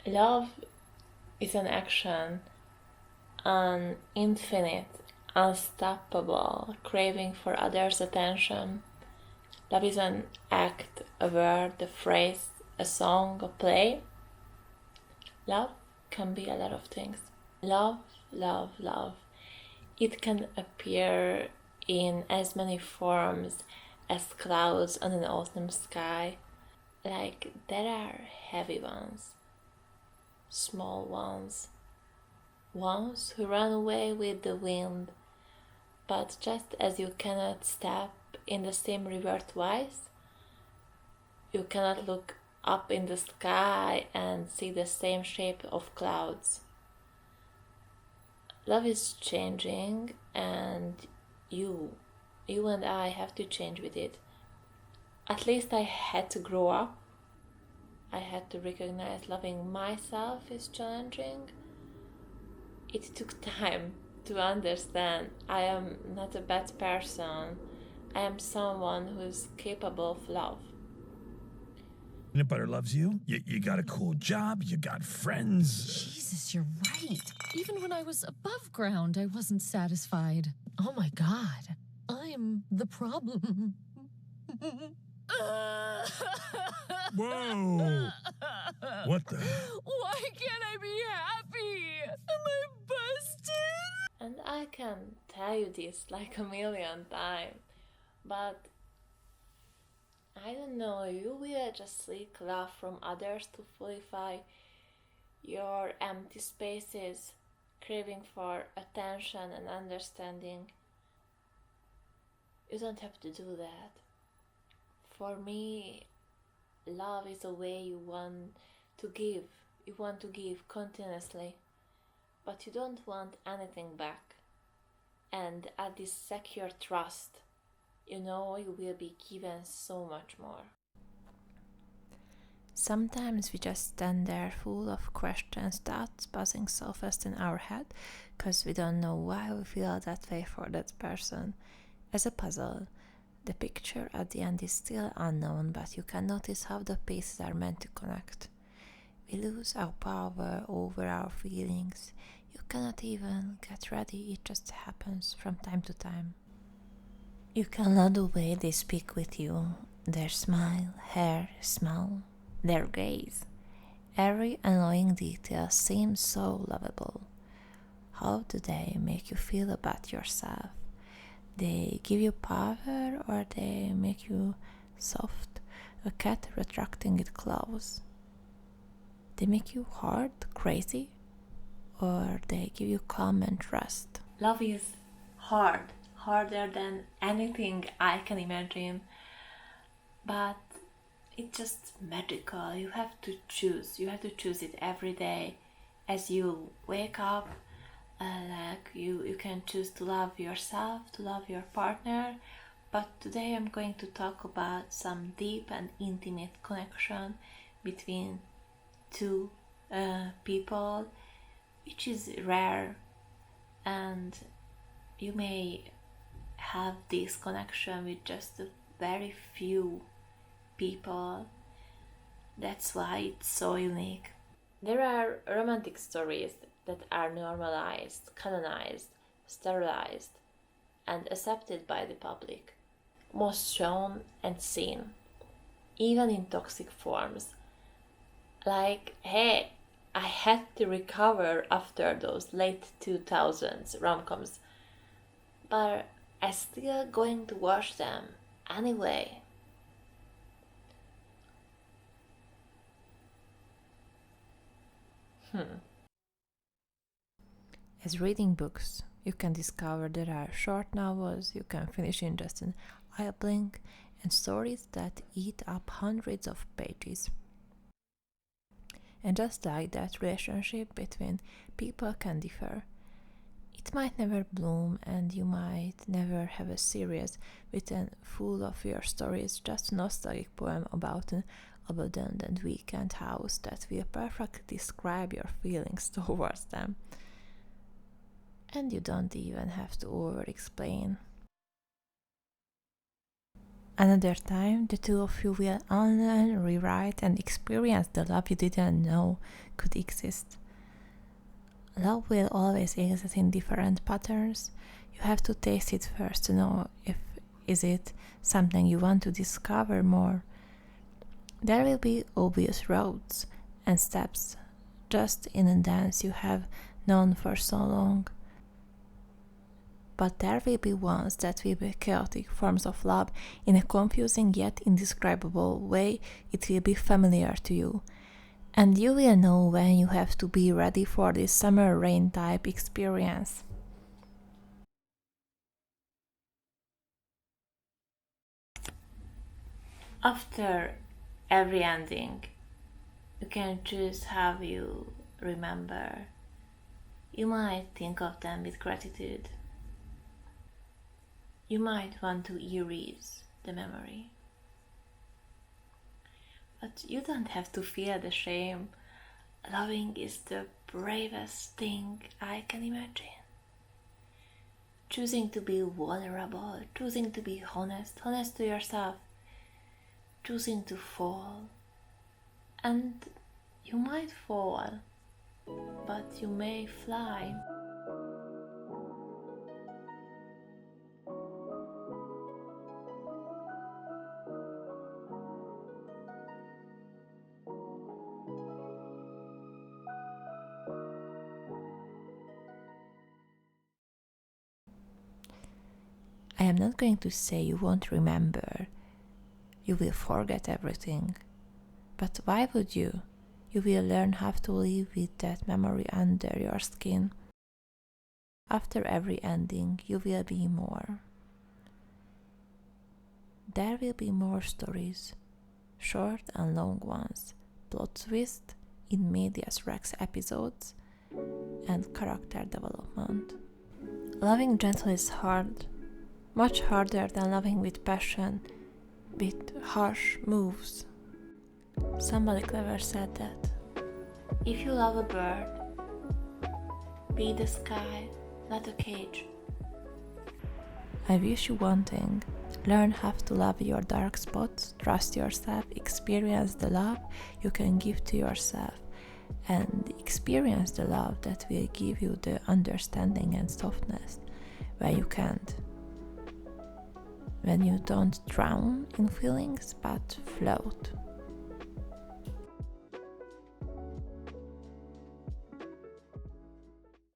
Love is an action, an infinite, unstoppable craving for others' attention. Love is an act, a word, a phrase, a song, a play. Love can be a lot of things. Love, love, love. It can appear in as many forms as clouds on an autumn sky. Like, there are heavy ones, small ones, ones who run away with the wind. But just as you cannot step in the same river twice, you cannot look up in the sky and see the same shape of clouds. Love is changing, and you and I have to change with it. At least I had to grow up. I had to recognize loving myself is challenging. It took time to understand I am not a bad person. I am someone who is capable of love. Peanut butter loves you. You got a cool job. You got friends. Jesus, you're right. Even when I was above ground, I wasn't satisfied. Oh my God, I'm the problem. Whoa! What the? Why can't I be happy? Am I busted? And I can tell you this like a million times, but I don't know, you will just seek love from others to fulfill your empty spaces, craving for attention and understanding. You don't have to do that. For me, love is a way you want to give. You want to give continuously, but you don't want anything back. And at this secure trust, you know you will be given so much more. Sometimes we just stand there full of questions, thoughts buzzing so fast in our head because we don't know why we feel that way for that person. As a puzzle, the picture at the end is still unknown, but you can notice how the pieces are meant to connect. We lose our power over our feelings. You cannot even get ready, it just happens from time to time. You can love the way they speak with you, their smile, hair, smell, their gaze. Every annoying detail seems so lovable. How do they make you feel about yourself? They give you power, or they make you soft, a cat retracting its claws? They make you hard, crazy, or they give you calm and trust? Love is hard, harder than anything I can imagine, but it's just magical. You have to choose it every day. As you wake up, you can choose to love yourself, to love your partner. But today I'm going to talk about some deep and intimate connection between two people, which is rare, and you may have this connection with just a very few people. That's why it's so unique. There are romantic stories that are normalized, canonized, sterilized, and accepted by the public, most shown and seen, even in toxic forms. Like, hey, I had to recover after those late 2000s rom-coms, but I'm still going to watch them anyway. As reading books, you can discover there are short novels you can finish in just an eye blink, and stories that eat up hundreds of pages. And just like that, relationship between people can differ. It might never bloom, and you might never have a series written full of your stories, just a nostalgic poem about an abandoned weekend house that will perfectly describe your feelings towards them. And you don't even have to over explain. Another time, the two of you will unlearn, rewrite, and experience the love you didn't know could exist. Love will always exist in different patterns. You have to taste it first to know if is it something you want to discover more. There will be obvious roads and steps, just in a dance you have known for so long. But there will be ones that will be chaotic forms of love in a confusing yet indescribable way. It will be familiar to you. And you will know when you have to be ready for this summer rain type experience. After every ending, you can choose how you remember. You might think of them with gratitude. You might want to erase the memory. But you don't have to feel the shame. Loving is the bravest thing I can imagine. Choosing to be vulnerable, choosing to be honest to yourself, choosing to fall. And you might fall, but you may fly. I am not going to say you won't remember. You will forget everything. But why would you? You will learn how to live with that memory under your skin. After every ending, you will be more. There will be more stories, short and long ones, plot twist in medias res episodes, and character development. Loving gentle is hard, much harder than loving with passion, with harsh moves. Somebody clever said that. If you love a bird, be the sky, not a cage. I wish you one thing. Learn how to love your dark spots, trust yourself, experience the love you can give to yourself, and experience the love that will give you the understanding and softness where you can't. When you don't drown in feelings but float.